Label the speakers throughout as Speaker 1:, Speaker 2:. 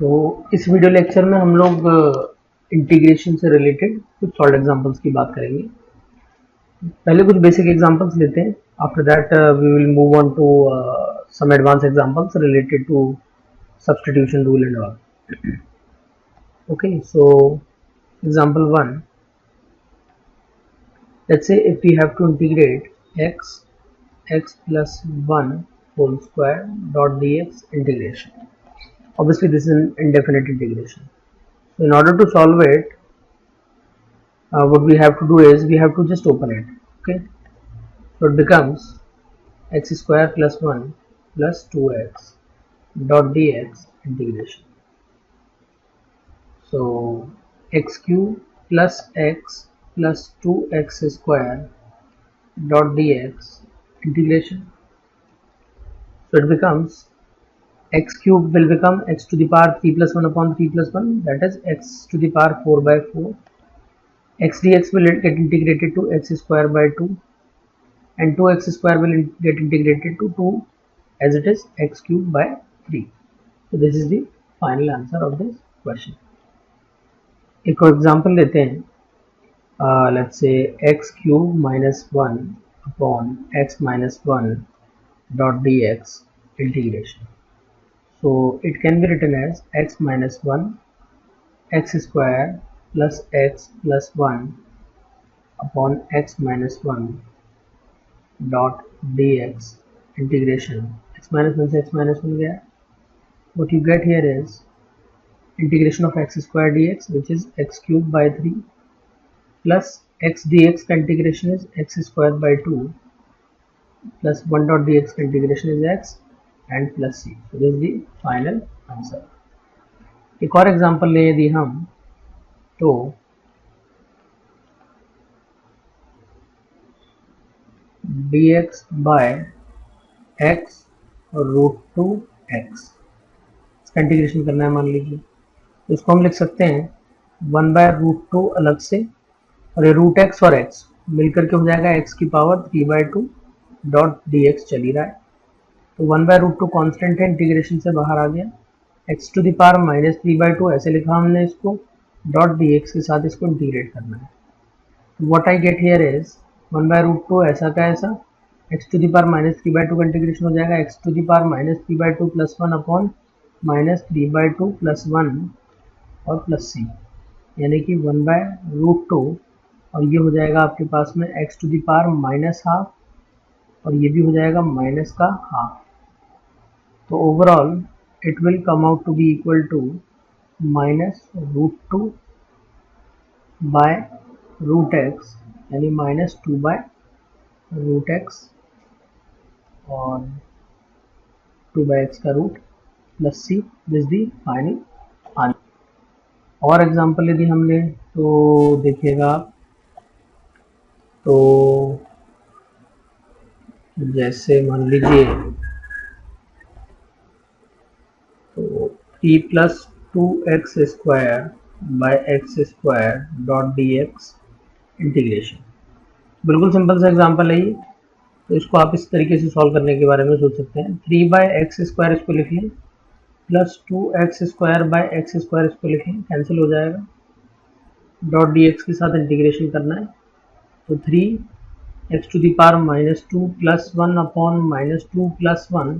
Speaker 1: तो इस video lecture में हम लोग इंटीग्रेशन से रिलेटेड कुछ सॉल्व एग्जांपल्स की बात करेंगे। पहले कुछ बेसिक एग्जांपल्स लेते हैं, after that we will move on to some advance examples related to substitution rule and all. Okay, so example 1, let's say if we have to integrate x plus 1 whole square dot dx integration. Obviously this is an indefinite integration. So in order to solve it, what we have to do is we have to just open it. Okay, so it becomes x square plus 1 plus 2x dot dx integration. So x cube plus x plus 2x square dot dx integration. So it becomes x cube will become x to the power 3 plus 1 upon 3 plus 1, that is x to the power 4 by 4. X dx will get integrated to x square by 2 and 2x square will get integrated to 2 as it is x cube by 3. So this is the final answer of this question. एक और example लेते हैं, let's say x cube minus 1 upon x minus 1 dot dx integration. So it can be written as x minus 1 x square plus x plus 1 upon x minus 1 dot dx integration. X minus 1 से x minus 1 गया. What you get here is integration of x square dx, which is x cube by 3, plus x dx का integration is x square by 2 plus 1 dot dx का integration is x and plus c. So this is the final answer. एक और example ले यदि हम, तो dx by x root 2 x इसका integration करना है मान लीजिए, तो इसको हम लिख सकते हैं 1 बाय रूट 2 अलग से, और ये रूट एक्स और एक्स मिलकर के हो जाएगा x की power 3 by 2 dot d x चल ही रहा है, तो 1 बाय रूट 2 कॉन्स्टेंट है, इंटीग्रेशन से बाहर आ गया, x to the power minus 3 by 2 ऐसे लिखा हमने इसको, डॉट डी एक्स के साथ इसको इंटीग्रेट करना है. तो what I get here is 1 by root 2 ऐसा का ऐसा, x to the power minus 3 by 2 का इंटीग्रेशन हो जाएगा x to the power minus 3 by 2 plus 1 upon minus 3 by 2 plus 1 और प्लस सी, यानी कि 1 बाय रूट 2, और ये हो जाएगा आपके पास में x to the power minus half, और ये भी हो जाएगा माइनस का हाफ. तो overall it will come out to be equal to minus root 2 by root x, यानी माइनस 2 बाय रूट एक्स और 2 बाय एक्स का root plus c. This the final answer. और एग्जांपल यदि हम लें तो देखिएगा आप, तो जैसे मान लीजिए तो 3 plus 2x square by x square dot d x integration. बिल्कुल सिंपल सा एग्जांपल है ये, तो इसको आप इस तरीके से सॉल्व करने के बारे में सोच सकते हैं. 3 बाय एक्स स्क्वायर इसको लिख लें, plus 2x square by x square इसको लिखें, कैंसिल हो जाएगा, डॉट डी एक्स के साथ इंटीग्रेशन करना है, तो 3 x to the power minus 2 plus 1 upon minus 2 plus 1,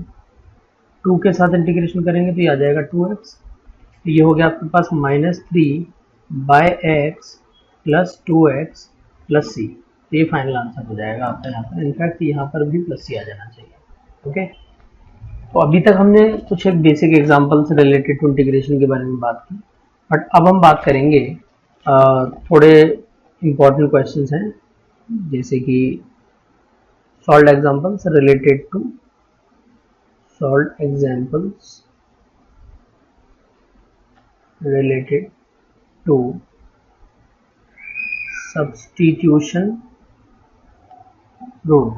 Speaker 1: 2 के साथ इंटीग्रेशन करेंगे तो ये आ जाएगा 2x. तो ये हो गया आपके पास minus 3 by x plus 2x plus C. तो ये फाइनल आंसर हो जाएगा आपका यहाँ पर. इनफैक्ट यहाँ पर भी प्लस सी आ जाना चाहिए. ओके, तो अभी तक हमने कुछ एक बेसिक एग्जांपल से रिलेटेड टू इंटीग्रेशन के बारे में बात की, बट अब हम बात करेंगे थोड़े इम्पोर्टेंट क्वेश्चंस हैं, जैसे कि solve examples related to substitution rule.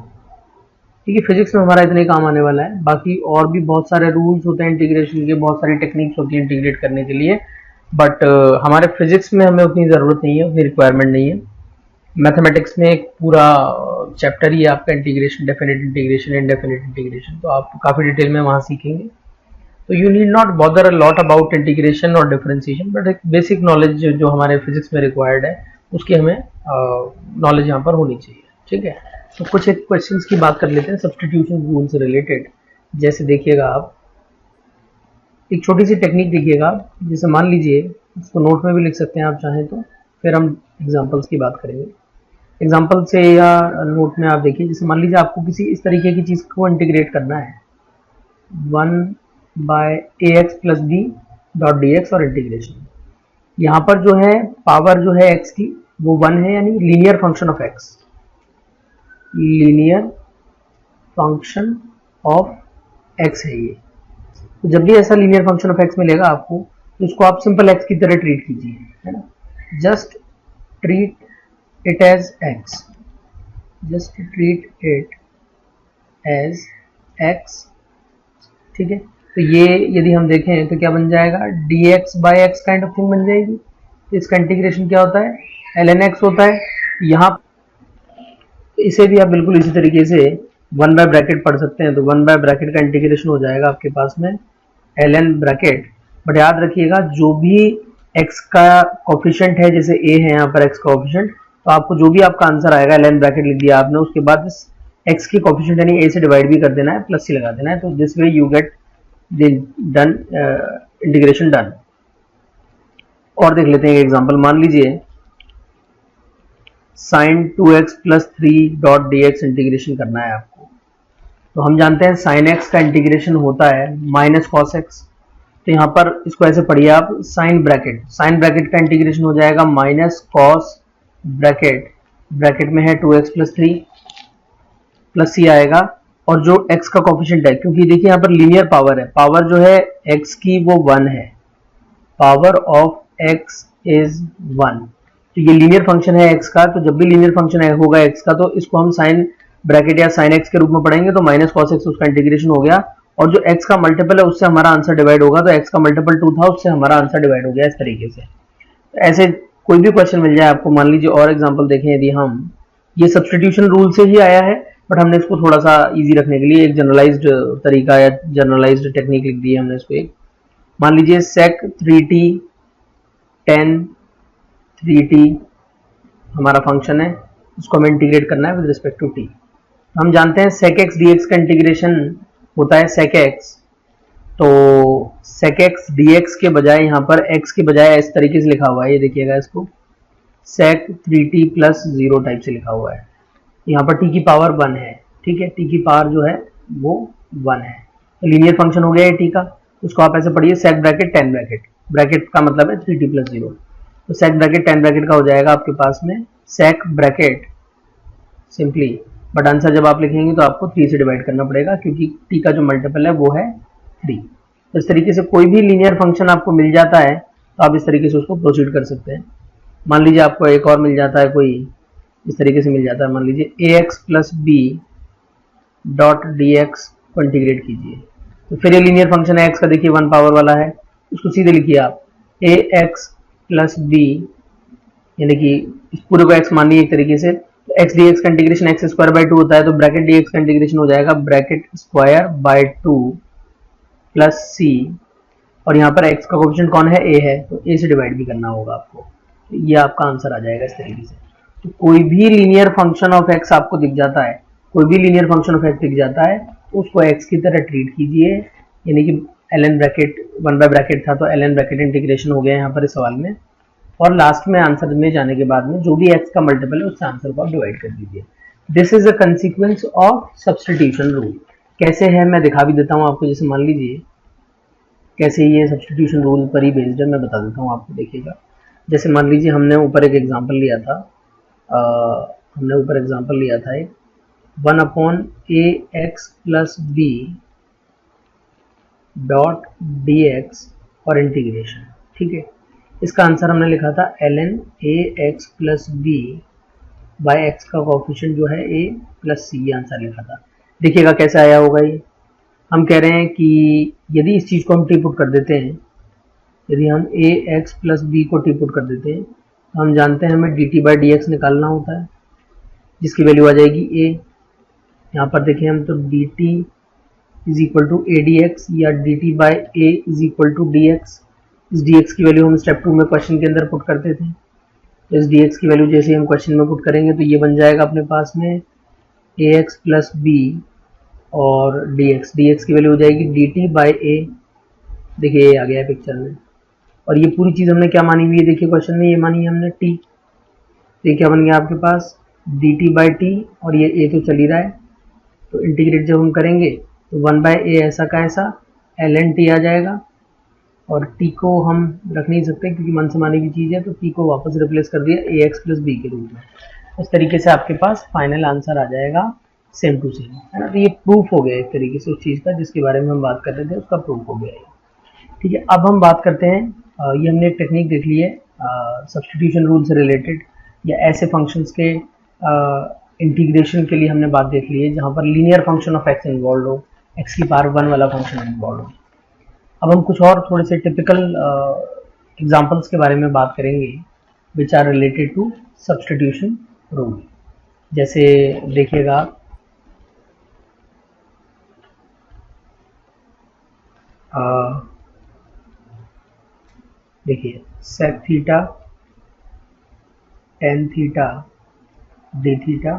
Speaker 1: ठीक है, फिजिक्स में हमारा इतने काम आने वाला है, बाकी और भी बहुत सारे रूल्स होते हैं इंटीग्रेशन के, बहुत सारी टेक्निक्स होती है इंटीग्रेट करने के लिए, बट हमारे फिजिक्स में हमें उतनी ज़रूरत नहीं है, उतनी रिक्वायरमेंट नहीं है. मैथमेटिक्स में एक पूरा चैप्टर ही है आपका integration, definite integration, indefinite integration, तो आप काफ़ी डिटेल में वहाँ सीखेंगे. तो you need not bother a lot about integration और डिफरेंशिएशन, बट एक बेसिक नॉलेज जो हमारे फिजिक्स में रिक्वायर्ड है उसकी हमें नॉलेज यहाँ पर होनी चाहिए। ठीक है, तो कुछ एक क्वेश्चंस की बात कर लेते हैं सब्स्टिट्यूशन रूल से रिलेटेड। जैसे देखिएगा आप, एक छोटी सी टेक्निक देखिएगा, जैसे मान लीजिए, उसको नोट में भी लिख सकते हैं आप चाहें तो, फिर हम एग्जाम्पल्स की बात करेंगे। एग्जाम्पल से या नोट में आप देखिए, जैसे मान लीजिए आपको किसी इस तरीके की चीज़ को इंटीग्रेट करना है, 1/ax plus b dot d x और इंटीग्रेशन। यहाँ पर जो है पावर जो है x की वो 1 है, यानी linear function of x, linear function of x है ये। तो जब भी ऐसा लीनियर फंक्शन ऑफ x मिलेगा आपको, तो उसको आप सिंपल x की तरह ट्रीट कीजिए, है ना। Just treat it as x, just treat it as x। ठीक है, तो ये यदि हम देखें तो क्या बन जाएगा, dx by x kind of thing बन जाएगी। इसका इंटीग्रेशन क्या होता है, ln x होता है। यहाँ इसे भी आप बिल्कुल इसी तरीके से 1 बाय ब्रैकेट पढ़ सकते हैं, तो 1 बाय ब्रैकेट का इंटीग्रेशन हो जाएगा आपके पास में ln ब्रैकेट। बट याद रखिएगा, जो भी x का कोफिशिएंट है, जैसे a है यहाँ पर x का कोफिशिएंट, तो आपको जो भी आपका आंसर आएगा, ln ब्रैकेट लिख दिया आपने, उसके बाद इस x की कोफिशिएंट यानी a से डिवाइड भी कर देना है, प्लस सी लगा देना है। तो this way you get done, integration done. और देख लेते हैं एक एग्जांपल। मान लीजिए sin 2x plus 3 dot d x integration करना है आपको। तो हम जानते हैं sin x का इंटीग्रेशन होता है माइनस कॉस एक्स। तो यहाँ पर इसको ऐसे पढ़िए आप, साइन ब्रैकेट का इंटीग्रेशन हो जाएगा माइनस कॉस ब्रैकेट, ब्रैकेट में है 2x प्लस 3 प्लस सी आएगा, और जो x का कोफिशिएंट है, क्योंकि देखिए यहाँ पर लीनियर पावर है, पावर जो है x की वो 1 है, पावर ऑफ x इज 1। तो ये लीनियर फंक्शन है x का, तो जब भी लीनियर फंक्शन होगा x का, तो इसको हम साइन ब्रैकेट या साइन x के रूप में पढ़ेंगे, तो माइनस कॉस x उसका इंटीग्रेशन हो गया, और जो x का मल्टीपल है उससे हमारा आंसर डिवाइड होगा, तो x का मल्टीपल 2 था, उससे हमारा आंसर डिवाइड हो गया इस तरीके से। तो ऐसे कोई भी क्वेश्चन मिल जाए आपको, मान लीजिए और एग्जाम्पल देखें यदि हम, ये सब्स्टिट्यूशन रूल से ही आया है, बट हमने इसको थोड़ा सा इजी रखने के लिए एक जनरलाइज्ड तरीका या जनरलाइज्ड टेक्निक लिख दी है हमने इसको। एक मान लीजिए sec 3t tan 3t हमारा फंक्शन है, उसको हमें इंटीग्रेट करना है विद रिस्पेक्ट टू t। हम जानते हैं sec x dx का इंटीग्रेशन होता है sec x, तो sec x dx के बजाय यहाँ पर x के बजाय इस तरीके से लिखा हुआ है, ये देखिएगा इसको sec 3t प्लस 0 टाइप से लिखा हुआ है। यहाँ पर t की पावर 1 है, ठीक है, t की पावर जो है वो 1 है, तो लीनियर फंक्शन हो गया है t का। उसको आप ऐसे पढ़िए sec bracket tan bracket, bracket का मतलब है 3t प्लस 0, तो sec ब्रैकेट tan ब्रैकेट का हो जाएगा आपके पास में sec bracket simply, but answer जब आप लिखेंगे तो आपको 3 से डिवाइड करना पड़ेगा, क्योंकि t का जो मल्टीपल है वो है 3। तो इस तरीके से कोई भी लीनियर फंक्शन आपको मिल जाता है, तो आप इस तरीके से उसको प्रोसीड कर सकते हैं। मान लीजिए आपको एक और मिल जाता है, कोई इस तरीके से मिल जाता है, मान लीजिए ax plus b dot d x को इंटीग्रेट कीजिए, तो फिर ये लीनियर फंक्शन है x का, देखिए 1 पावर वाला है, उसको सीधे लिखिए आप ax प्लस बी, यानी कि इस पूरे को x मान लीजिए एक तरीके से, तो x dx का इंटीग्रेशन x स्क्वायर बाई 2 होता है, तो ब्रैकेट dx का इंटीग्रेशन हो जाएगा ब्रैकेट स्क्वायर बाई 2 प्लस सी, और यहाँ पर x का कोएफिशिएंट कौन है, a है, तो a से डिवाइड भी करना होगा आपको, तो ये आपका आंसर आ जाएगा इस तरीके से। तो कोई भी लीनियर फंक्शन ऑफ x आपको दिख जाता है, कोई भी लीनियर फंक्शन ऑफ x दिख जाता है, तो उसको x की तरह ट्रीट कीजिए, यानी कि ln ब्रैकेट 1 बाय ब्रैकेट था, तो ln ब्रैकेट इंटीग्रेशन हो गया यहाँ पर इस सवाल में, और लास्ट में आंसर में जाने के बाद में जो भी x का मल्टीपल है उससे आंसर को आप डिवाइड कर दीजिए। This is a consequence of substitution rule. कैसे है मैं दिखा भी देता हूँ आपको, जैसे मान लीजिए कैसे ये सब्स्टिट्यूशन रूल पर ही बेस्ड है, मैं बता देता हूँ आपको, देखिएगा। जैसे मान लीजिए हमने ऊपर एक एग्जांपल लिया था, एक 1 upon a x plus b dot d x और इंटीग्रेशन, ठीक है। इसका आंसर हमने लिखा था ln a x plus b by x का कोएफिशिएंट जो है a प्लस सी, ये आंसर लिखा था। देखिएगा कैसे आया होगा ये। हम कह रहे हैं कि यदि इस चीज़ को हम टी पुट कर देते हैं, यदि हम ए एक्स प्लस बी को टी पुट कर देते हैं, तो हम जानते हैं हमें D t by D x निकालना होता है, जिसकी वैल्यू आ जाएगी a। यहाँ पर देखें हम, तो d t is equal to a d x या d t by a is equal to d x. इस डी एक्स की वैल्यू हम स्टेप 2 में क्वेश्चन के अंदर पुट करते थे। इस डी एक्स की वैल्यू जैसे हम क्वेश्चन में पुट करेंगे तो ये बन जाएगा अपने पास में ए एक्स प्लस बी और डी एक्स की वैल्यू हो जाएगी डी टी बाई ए। देखिए ये आ गया है पिक्चर में। और ये पूरी चीज़ हमने क्या मानी हुई है, देखिए क्वेश्चन में ये मानी है हमने टी। तो ये क्या बन गया आपके पास डी टी बाई टी, और ये ए तो चल ही रहा है, तो इंटीग्रेट जब हम करेंगे तो 1 बाई ए ऐसा का ऐसा एल एन टी आ जाएगा। और टी को हम रख नहीं सकते क्योंकि मन से मानी हुई चीज़ है, तो टी को वापस रिप्लेस कर दिया ए एक्स प्लस बी के रूप में। इस तरीके से आपके पास फाइनल आंसर आ जाएगा सेम टू सेम, है ना। तो ये प्रूफ हो गया एक तरीके से उस चीज़ का जिसके बारे में हम बात कर रहे थे, उसका प्रूफ हो गया है। ठीक है, अब हम बात करते हैं, ये हमने एक टेक्निक देख ली है सब्स्टिट्यूशन रूल से रिलेटेड, या ऐसे फंक्शंस के इंटीग्रेशन के लिए हमने बात देख ली है जहाँ पर linear function of x involve हो, एक्स की पावर 1 वाला फंक्शन इन्वॉल्व हो। अब हम कुछ और थोड़े से टिपिकल एग्जांपल्स के बारे में बात करेंगे which are related to substitution rule. जैसे देखिएगा देखिए sec theta tan theta d theta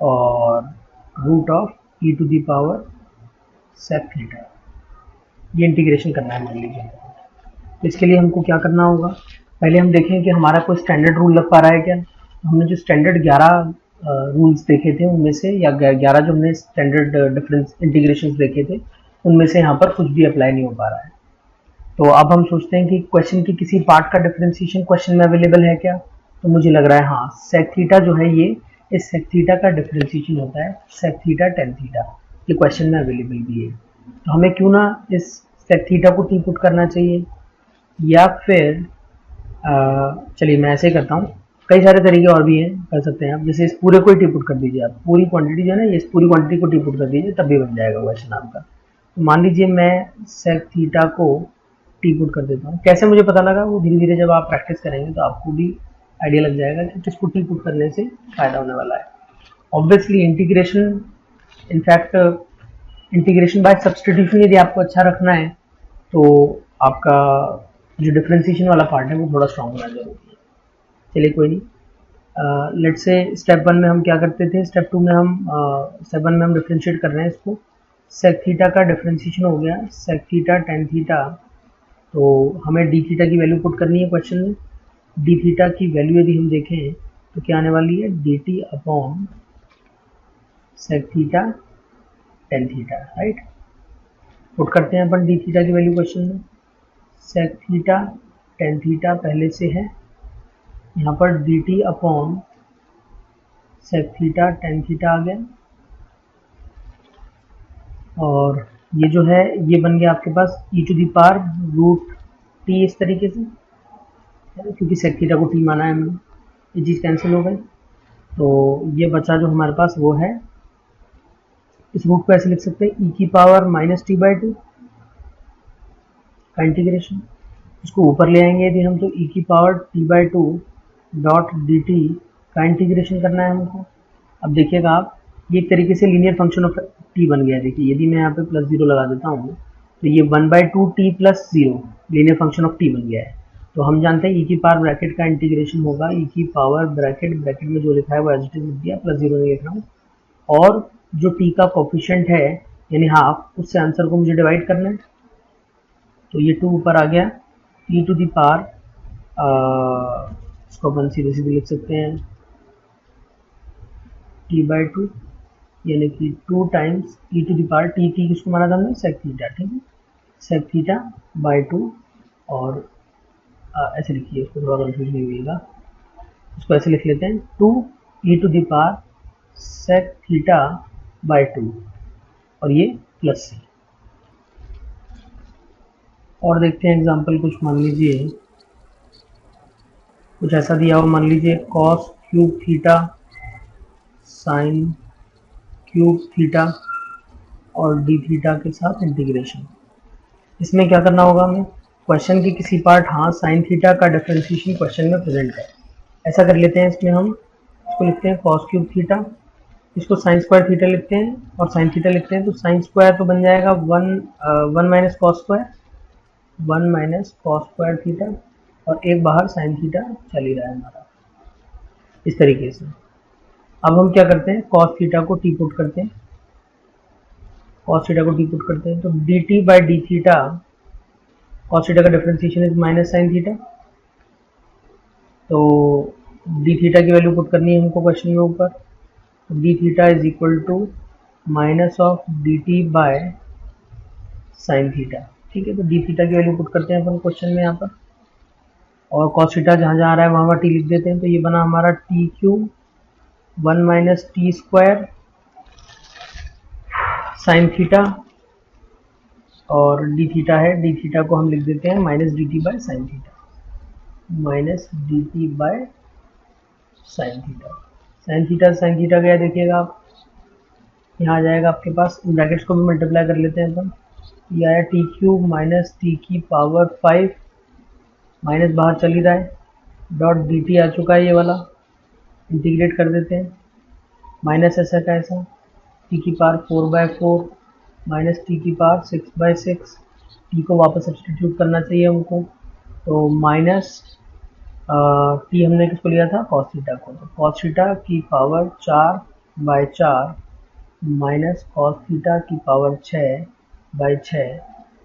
Speaker 1: और root of e to the power sec theta, ये इंटीग्रेशन करना है मान लीजिए। तो इसके लिए हमको क्या करना होगा, पहले हम देखें कि हमारा कोई स्टैंडर्ड रूल लग पा रहा है क्या। हमने जो स्टैंडर्ड 11 रूल्स देखे थे उनमें से, या 11 जो हमने स्टैंडर्ड डिफरेंस इंटीग्रेशन देखे थे उनमें से यहाँ पर कुछ भी अप्लाई नहीं हो पा रहा है। तो अब हम सोचते हैं कि क्वेश्चन की किसी पार्ट का डिफरेंशिएशन क्वेश्चन में अवेलेबल है क्या। तो मुझे लग रहा है हाँ, सेक थीटा जो है ये, इस सेक थीटा का डिफरेंशिएशन होता है सेक थीटा टेन थीटा, ये क्वेश्चन में अवेलेबल भी है। तो हमें क्यों ना इस सेक थीटा को टी पुट करना चाहिए, या फिर चलिए मैं ऐसे ही करता हूँ, कई सारे तरीके और भी हैं कर सकते हैं आप। जैसे इस पूरे को ही टी पुट कर दीजिए, आप पूरी क्वांटिटी जो है ना, ये इस पूरी क्वांटिटी को टी पुट कर दीजिए, तब भी बन जाएगा क्वेश्चन आपका। तो मान लीजिए मैं सेक थीटा को टी पुट कर देता हूँ। कैसे मुझे पता लगा, वो धीरे धीरे जब आप प्रैक्टिस करेंगे तो आपको भी आइडिया लग जाएगा कि किसको टी पुट करने से फायदा होने वाला है। Obviously integration, in fact integration by substitution यदि आपको अच्छा रखना है तो आपका जो डिफरेंशिएशन वाला पार्ट है वो थोड़ा स्ट्रॉन्ग होना जरूरी है। चलिए कोई नहीं, लेट्स से स्टेप 1 में हम क्या करते थे, स्टेप 2 में हम स्टेप 1 में हम डिफरेंशिएट कर रहे हैं इसको। सेक थीटा का डिफरेंशिएशन हो गया सेक थीटा टेन थीटा, तो हमें डी थीटा की वैल्यू पुट करनी है क्वेश्चन में। डी थीटा की वैल्यू यदि हम देखें तो क्या आने वाली है, d t upon sec theta tan theta, right. Put करते हैं अपन डी थीटा की वैल्यू क्वेश्चन में। सेक थीटा टेन थीटा पहले से है, यहाँ पर d t upon sec theta tan theta आ गया, और ये जो है ये बन गया आपके पास e to the power root t, इस तरीके से, क्योंकि सेक थीटा को टी माना है हमने, ये चीज़ कैंसिल हो गई। तो ये बचा जो हमारे पास वो है, इस रूट को ऐसे लिख सकते हैं ई की power minus T by two का इंटीग्रेशन, इसको ऊपर ले आएंगे यदि हम तो ई की power T by two dot D T का इंटीग्रेशन करना है हमको। अब देखिएगा आप, ये एक तरीके से लीनियर फंक्शन ऑफ टी बन गया। देखिए यदि मैं यहाँ पे प्लस जीरो लगा देता हूँ तो ये 1/2 T plus zero linear function of T बन गया है। तो हम जानते हैं ई की पावर ब्रैकेट का इंटीग्रेशन होगा ई की पावर ब्रैकेट में जो लिखा है वो एज इट इज लिख दिया, प्लस जीरो नहीं लिख रहा हूँ, और जो टी का कोफिशिएंट है यानी हाफ, उससे आंसर को मुझे डिवाइड करना है। तो ये 2 ऊपर आ गया, ई टू दी पावर, इसको अपन सीधे सीधे लिख सकते हैं टी बाई टू, यानी कि 2 times e to the power t, किसको माना था हमने, सेक थीटा, ठीक है, सेक थीटा बाई 2, और ऐसे लिखिए, इसको थोड़ा कंफ्यूज नहीं होगा, इसको ऐसे लिख लेते हैं 2 e to the power sec theta by 2, और ये प्लस सी। और देखते हैं एग्जांपल कुछ, मान लीजिए कुछ ऐसा दिया हो, मान लीजिए cos cube theta sine cube theta और डी थीटा के साथ इंटीग्रेशन। इसमें क्या करना होगा हमें, क्वेश्चन की किसी पार्ट, हाँ साइन थीटा का डिफरेंशिएशन क्वेश्चन में प्रेजेंट है, ऐसा कर लेते हैं। इसमें हम इसको लिखते हैं कॉस क्यूब थीटा इसको साइन स्क्वायर थीटा लिखते हैं और साइन थीटा लिखते हैं, तो साइन स्क्वायर तो बन जाएगा one minus cos square, one minus cos square theta, और एक बाहर साइन थीटा चल ही रहा है हमारा इस तरीके से। अब हम क्या करते हैं, कॉस थीटा को टी पुट करते हैं, कॉस थीटा को टी पुट करते हैं, तो d t by d theta, cos theta का differentiation is minus sine theta, तो डी थीटा की वैल्यू पुट करनी है हमको क्वेश्चन में ऊपर, तो d theta is equal to minus of d t by sine theta. ठीक है, तो डी थीटा की वैल्यू पुट करते हैं अपन क्वेश्चन में यहाँ पर, और कॉस थीटा जहाँ जहाँ आ रहा है वहाँ टी लिख देते हैं, तो ये बना हमारा T cube one minus T square sine theta, और डी थीटा है, डी थीटा को हम लिख देते हैं minus D t by sine theta, minus D t by sine theta. Sine theta गया देखिएगा आप, यहाँ आ जाएगा आपके पास, ब्रैकेट्स को भी मल्टीप्लाई कर लेते हैं अपन, ये आया टी क्यूब माइनस टी की पावर 5, माइनस बाहर चली रहा है, डॉट डी टी आ चुका है ये वाला, इंटीग्रेट कर देते हैं, माइनस ऐसा का ऐसा, टी की पावर 4/4 माइनस टी की पावर 6/6, टी को वापस सब्सटीट्यूट करना चाहिए हमको, तो माइनस टी हमने किसको लिया था, कॉस थीटा को, तो कॉस थीटा की पावर 4/4 माइनस कॉस थीटा की पावर 6/6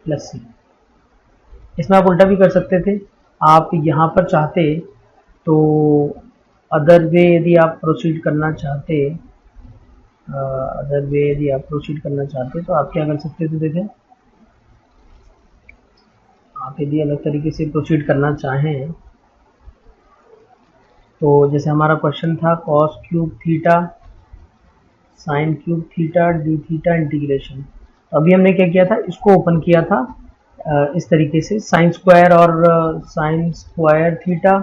Speaker 1: प्लस सी। इसमें आप उल्टा भी कर सकते थे, आप यहाँ पर चाहते तो अदर वे यदि आप प्रोसीड करना चाहते, तो आप क्या कर सकते थे, देखें आप यदि अलग तरीके से प्रोसीड करना चाहें, तो जैसे हमारा क्वेश्चन था cos cube theta sine cube theta d theta integration, तो अभी हमने क्या किया था, इसको ओपन किया था इस तरीके से, साइन स्क्वायर और sine square theta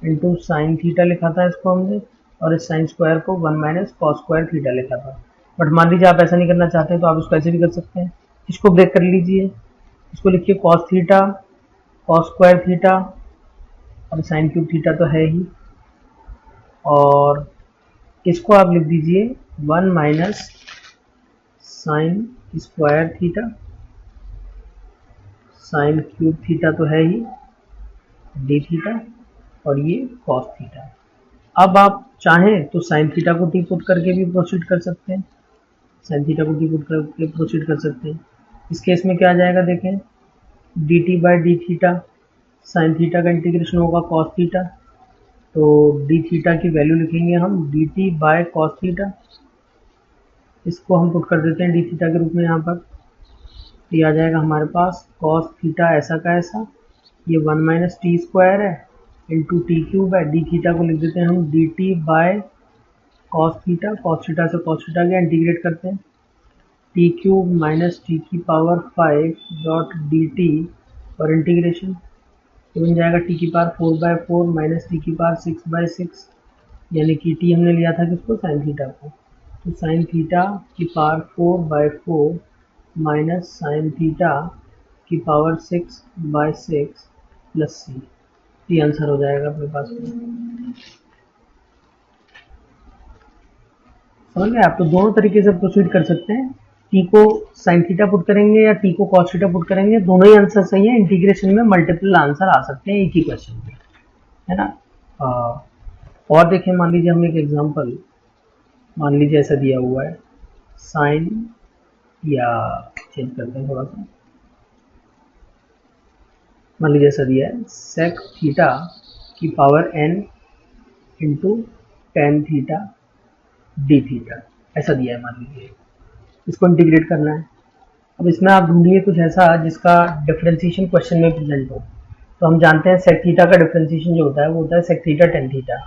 Speaker 1: into sine theta लिखा था इसको हमने, और इस साइन स्क्वायर को one minus cos square theta लिखा था। बट मान लीजिए आप ऐसा नहीं करना चाहते हैं, तो आप इसको ऐसे भी कर सकते हैं, इसको ब्रेक कर लीजिए, इसको लिखिए cos theta cos square theta, और साइन क्यूब थीटा तो है ही, और इसको आप लिख दीजिए one minus sine square theta, sine cube theta तो है ही, डी थीटा, और ये कॉस थीटा। अब आप चाहें तो साइन थीटा को टी पुट करके भी प्रोसीड कर सकते हैं, साइन थीटा को टी पुट करके प्रोसीड कर सकते हैं। इस केस में क्या आ जाएगा, देखें D t by d theta, sign theta का इंटीग्रेशन होगा कॉस थीटा, तो डी थीटा की वैल्यू लिखेंगे हम D t by cos theta, इसको हम पुट कर देते हैं डी थीटा के रूप में यहाँ पर, ये आ जाएगा हमारे पास कॉस थीटा ऐसा का ऐसा, ये वन माइनस टी स्क्वायर है इंटू टी क्यूब है, डी थीटा को लिख देते हैं हम D t by cos theta से कॉस थीटा गया, इंटीग्रेट करते हैं, टी क्यूब माइनस टी की पावर 5 डॉट डी टी, और इंटीग्रेशन तो बन जाएगा टी की पावर 4/4 माइनस टी की पावर 6/6, यानी कि टी हमने लिया था किसको, साइन थीटा को, तो साइन थीटा की पावर 4/4 माइनस साइन थीटा की पावर 6/6 प्लस सी, ये आंसर हो जाएगा अपने पास में। समझ गए आप, तो दोनों तरीके से प्रोसीड कर सकते हैं, टी को साइन थीटा पुट करेंगे या टी को कॉस थीटा पुट करेंगे, दोनों ही आंसर सही है, इंटीग्रेशन में मल्टीपल आंसर आ सकते हैं एक ही क्वेश्चन में, है ना। और देखें, मान लीजिए हम एक एग्जांपल, मान लीजिए ऐसा दिया हुआ है साइन, या चेंज करते हैं थोड़ा सा, मान लीजिए ऐसा दिया है सेक थीटा की power n into ten theta d theta, ऐसा दिया है मान लीजिए, इसको इंटीग्रेट करना है। अब इसमें आप ढूंढिए कुछ ऐसा जिसका डिफरेंशिएशन क्वेश्चन में प्रेजेंट हो, तो हम जानते हैं सेक थीटा का डिफरेंशिएशन जो होता है वो होता है sec theta tan theta,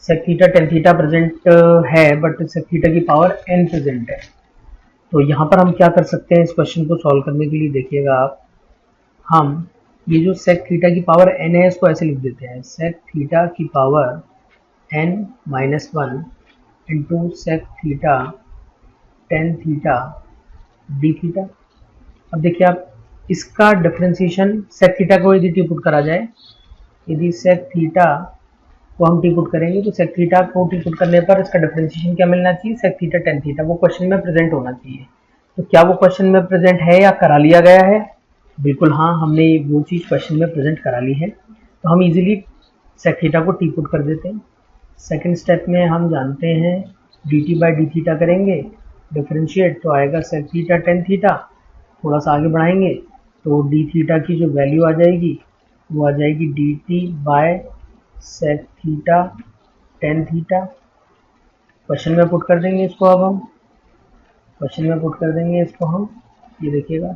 Speaker 1: sec theta tan theta present है, बट सेक थीटा की पावर n प्रेजेंट है, तो यहाँ पर हम क्या कर सकते हैं इस क्वेश्चन को सॉल्व करने के लिए, देखिएगा आप, हम ये जो सेक थीटा की पावर n है इसको ऐसे लिख देते हैं, सेक थीटा की power n minus 1 into sec theta tan theta d theta. अब देखिए आप, इसका डिफरेंशिएशन सेक थीटा को यदि टी पुट करा जाए, यदि सेक थीटा वो हम टी पुट करेंगे। तो सेक थीटा को टी पुट करने पर इसका डिफरेंशिएशन क्या मिलना चाहिए, सेक थीटा टेन थीटा, वो क्वेश्चन में प्रेजेंट होना चाहिए। तो क्या वो क्वेश्चन में प्रेजेंट है या करा लिया गया है? बिल्कुल हाँ, हमने वो चीज़ क्वेश्चन में प्रेजेंट करा ली है। तो हम इजीली सेक थीटा को टी पुट कर देते हैं। सेकेंड स्टेप में हम जानते हैं D t by d theta करेंगे डिफरेंशिएट, तो आएगा सेक थीटा टेन थीटा। थोड़ा सा आगे बढ़ाएंगे तो डी थीटा की जो वैल्यू आ जाएगी वो आ जाएगी d t by sec theta tan theta. Question में पुट कर देंगे इसको, अब हम क्वेश्चन में पुट कर देंगे इसको हम, ये देखिएगा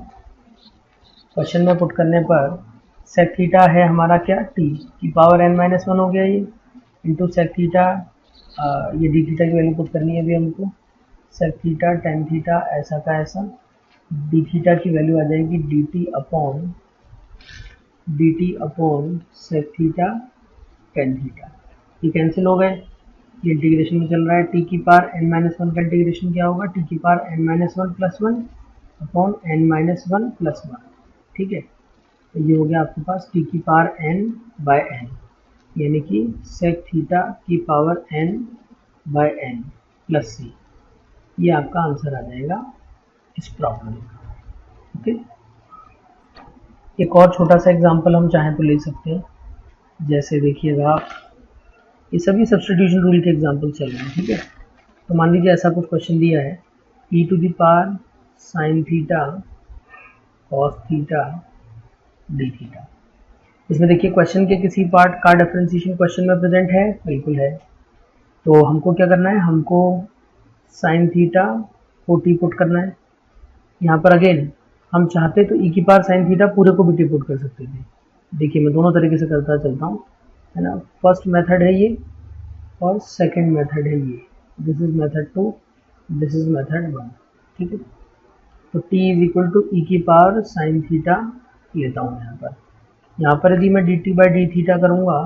Speaker 1: क्वेश्चन में पुट करने पर सेक थीटा है हमारा क्या, टी की पावर एन माइनस वन हो गया ये, इंटू सेक थीटा, ये डी थीटा की वैल्यू पुट करनी है अभी हमको, सेक थीटा टेन थीटा ऐसा का ऐसा, डी थीटा की वैल्यू आ जाएगी d t upon sec theta tan theta. ये कैंसिल हो गए, ये इंटीग्रेशन में चल रहा है, टी की पावर एन माइनस वन का इंटीग्रेशन क्या होगा, टी की power n minus one plus one upon n minus one plus one. ठीक है, तो ये हो गया आपके पास टी की पावर एन बाय एन, यानी कि सेक थीटा की power n by n plus C. ये आपका आंसर आ जाएगा इस प्रॉब्लम का। ओके, एक और छोटा सा एग्जांपल हम चाहें तो ले सकते हैं। जैसे देखिएगा आप, ये सभी सब्स्टिट्यूशन रूल के एग्जांपल चल रहे हैं। ठीक है, तो मान लीजिए ऐसा कुछ क्वेश्चन दिया है, e to the power sine theta cos theta d theta. इसमें देखिए क्वेश्चन के किसी पार्ट का डिफरेंशिएशन क्वेश्चन में प्रेजेंट है, बिल्कुल है। तो हमको क्या करना है, हमको साइन थीटा को टी पुट करना है। यहाँ पर अगेन हम चाहते तो ई की पावर साइन थीटा पूरे को भी टी पुट कर सकते थे। देखिए मैं दोनों तरीके से करता चलता हूँ, है ना। फर्स्ट मेथड है ये और सेकंड मेथड है ये, this is method 2, this is method 1। ठीक है, तो t इज इक्वल टू ई की पावर साइन थीटा लेता हूँ यहाँ पर यदि मैं D t by d theta करूँगा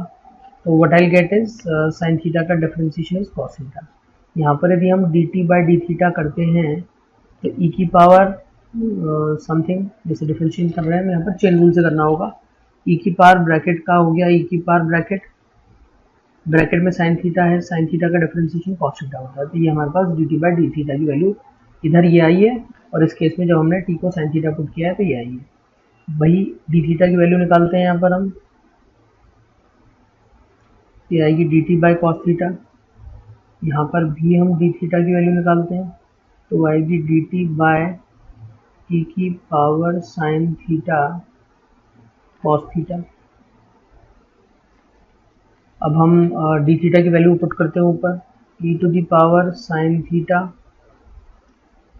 Speaker 1: तो what I get is sine theta का डिफरेंशिएशन इज कॉस थीटा। यहाँ पर यदि हम D t by d theta करते हैं तो ई की पावर समथिंग, जैसे डिफरेंशिएशन कर रहे हैं यहाँ पर चेन रूल से करना होगा। ई की पावर ब्रैकेट का हो गया, ई की पावर ब्रैकेट में साइन थीटा है, साइन थीटा का डिफरेंशिएशन कॉस थीटा होता है। तो ये हमारे पास d t by d theta की वैल्यू इधर ये आई है, और इस केस में जब हमने टी को साइन थीटा पुट किया है तो ये आई है। वही डी थीटा की वैल्यू निकालते हैं यहाँ पर हम, ये आएगी d t by cos theta. यहाँ पर भी हम डी थीटा की वैल्यू निकालते हैं तो आएगी डी टी बाय टी की power sine theta cos theta. अब हम डी थीटा की वैल्यू पुट करते हैं ऊपर, e to the power sine theta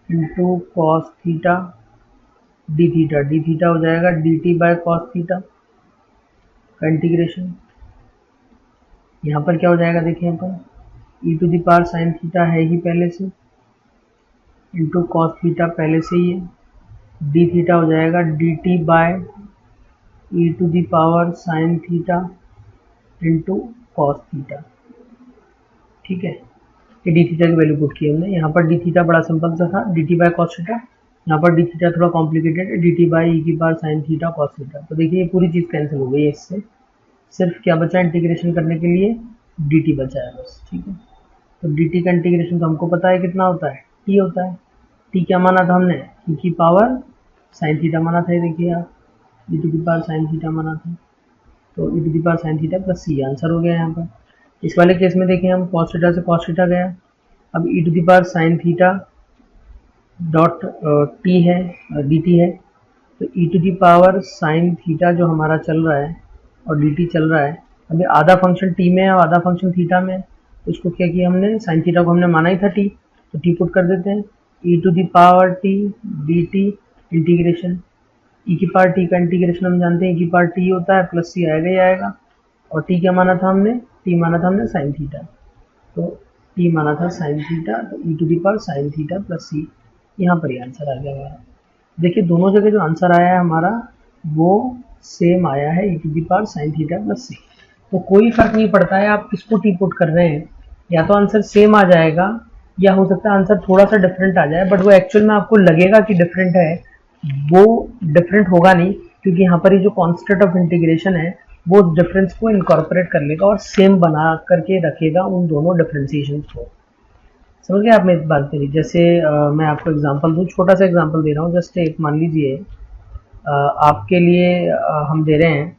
Speaker 1: into cos theta d theta हो जाएगा d t by cos theta का इंटीग्रेशन। यहाँ पर क्या हो जाएगा देखिए, यहाँ पर e to the power sine theta है ही पहले से, इंटू कॉस थीटा पहले से ही है, डी थीटा हो जाएगा d t by e to the power sine theta into cos theta. ठीक है, ये डी थीटा की वैल्यू पुट की हमने। यहाँ पर डी थीटा बड़ा सिंपल सा था, D t by cos theta. यहाँ पर डी थीटा थोड़ा कॉम्प्लिकेटेड है, डी टी बाई ई की power sine theta cos theta. तो देखिए ये पूरी चीज़ कैंसिल हो गई है, इससे सिर्फ क्या बचा इंटीग्रेशन करने के लिए, डी टी बचा है बस। ठीक है, तो डी टी का इंटीग्रेशन तो हमको पता है कितना होता है, टी होता है। टी क्या माना था हमने, ई की पावर साइन थीटा माना था, ये देखिए आप, e to the power sine theta माना था, तो e to the power sine theta plus C answer हो गया यहाँ पर। इस वाले केस में देखिए हम कॉस थीटा से कॉस थीटा गया, अब e to the power sine theta dot t है, डी टी है, तो e to the power sine theta जो हमारा चल रहा है और डी टी चल रहा है, अभी आधा फंक्शन टी में है और आधा फंक्शन थीटा में है। तो इसको क्या किया हमने, साइन थीटा को हमने माना ही था टी, तो टी पुट कर देते हैं, e to the power t d t integration, e की पावर टी का इंटीग्रेशन हम जानते हैं ई की पावर टी होता है, प्लस सी आएगा ही आएगा, और टी क्या माना था हमने, टी माना था हमने साइन थीटा, तो टी माना था साइन थीटा, तो e to the power sine theta plus C, यहाँ पर ही आंसर आ गया हमारा। देखिए दोनों जगह जो आंसर आया है हमारा वो सेम आया है, e to the power sine theta plus C. तो कोई फर्क नहीं पड़ता है आप किसको टी पुट कर रहे हैं, या तो आंसर सेम आ जाएगा या हो सकता है आंसर थोड़ा सा डिफरेंट आ जाए, बट वो एक्चुअल में आपको लगेगा कि डिफरेंट है, वो डिफरेंट होगा नहीं, क्योंकि यहाँ पर ये जो कॉन्स्टेंट ऑफ इंटीग्रेशन है वो डिफरेंस को इनकॉर्पोरेट कर लेगा और सेम बना करके रखेगा उन दोनों डिफरेंशिएशन को। समझ गए आप मेरी बात करी? जैसे मैं आपको एग्जांपल दूं, छोटा सा एग्जांपल दे रहा हूँ। जस्ट एक मान लीजिए आपके लिए हम दे रहे हैं,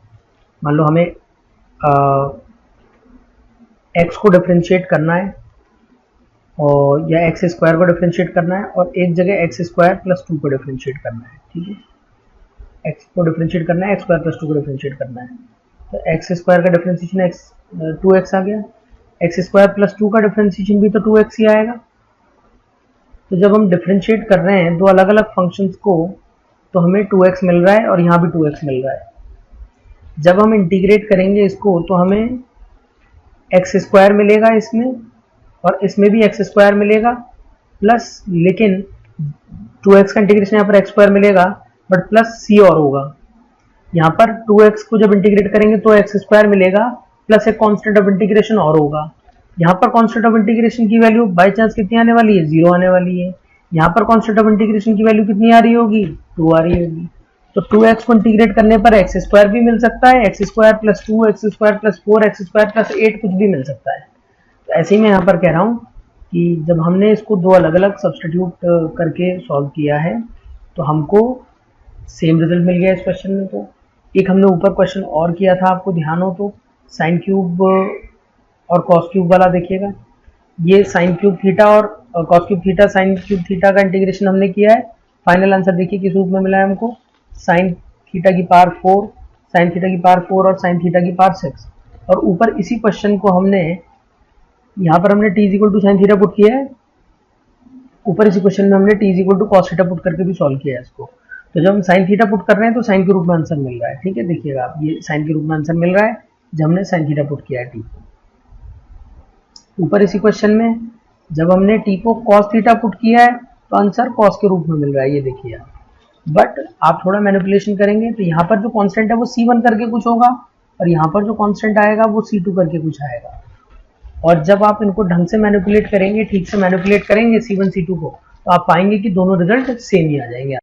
Speaker 1: मान लो हमें x को डिफरेंशिएट करना है और या एक्स स्क्वायर को डिफरेंशिएट करना है, और एक जगह एक्स स्क्वायर प्लस 2 को डिफरेंशिएट करना है। ठीक है, एक्स को डिफरेंशिएट करना है, एक्स स्क्वायर प्लस 2 को डिफरेंशिएट करना है। तो एक्स स्क्वायर का डिफरेंशिएशन एक्स 2x आ गया, एक्स स्क्वायर प्लस 2 का डिफरेंशिएशन भी तो 2x ही आएगा। तो जब हम डिफरेंशिएट कर रहे हैं दो अलग अलग फंक्शंस को, तो हमें 2x मिल रहा है और यहाँ भी 2x मिल रहा है। जब हम इंटीग्रेट करेंगे इसको तो हमें एक्स स्क्वायर मिलेगा इसमें, और इसमें भी एक्स स्क्वायर मिलेगा प्लस, लेकिन 2x का इंटीग्रेशन यहाँ पर एक्स स्क्वायर मिलेगा बट प्लस c और होगा। यहाँ पर 2x को जब इंटीग्रेट करेंगे तो एक्स स्क्वायर मिलेगा प्लस एक कांस्टेंट ऑफ इंटीग्रेशन और होगा। यहाँ पर कांस्टेंट ऑफ इंटीग्रेशन की वैल्यू बाय चांस कितनी आने वाली है? 0 आने वाली है। यहाँ पर कांस्टेंट ऑफ इंटीग्रेशन की वैल्यू कितनी आ रही होगी? 2 आ रही होगी। तो 2x को इंटीग्रेट करने पर एक्स स्क्वायर भी मिल सकता है, x square plus 2, x square plus 4, x square plus 8 कुछ भी मिल सकता है। तो ऐसे ही मैं यहाँ पर कह रहा हूँ कि जब हमने इसको दो अलग अलग सब्स्टिट्यूट करके सॉल्व किया है तो हमको सेम रिजल्ट मिल गया इस क्वेश्चन में। तो एक हमने ऊपर क्वेश्चन और किया था, आपको ध्यान हो तो, साइन क्यूब और कॉस क्यूब वाला देखिएगा। ये साइन क्यूब थीटा और cos cube theta sine cube theta का इंटीग्रेशन हमने किया है। फाइनल आंसर देखिए किस रूप में मिला है हमको, साइन थीटा की पावर 4, साइन थीटा की पावर 4 और साइन थीटा की पावर 6। और ऊपर इसी क्वेश्चन को हमने यहाँ पर हमने t equal to sine theta put किया है, ऊपर इसी क्वेश्चन में हमने t equal to cos theta put करके भी सॉल्व किया है इसको। तो जब हम साइन थीटा पुट कर रहे हैं तो साइन के रूप में आंसर मिल रहा है। ठीक है, देखिएगा आप, ये साइन के रूप में आंसर मिल रहा है जब हमने साइन थीटा पुट किया है t को। ऊपर इसी क्वेश्चन में जब हमने t को कॉस थीटा पुट किया है तो आंसर कॉस के रूप में मिल रहा है, ये देखिए आप। बट आप थोड़ा मैनिपुलेशन करेंगे तो यहाँ पर जो कांस्टेंट है वो c1 करके कुछ होगा, और यहाँ पर जो कांस्टेंट आएगा वो c2 करके कुछ आएगा। और जब आप इनको ढंग से मैनिपुलेट करेंगे, ठीक से मैनिपुलेट करेंगे c1 c2 को, तो आप पाएंगे कि दोनों रिजल्ट सेम ही आ जाएंगे।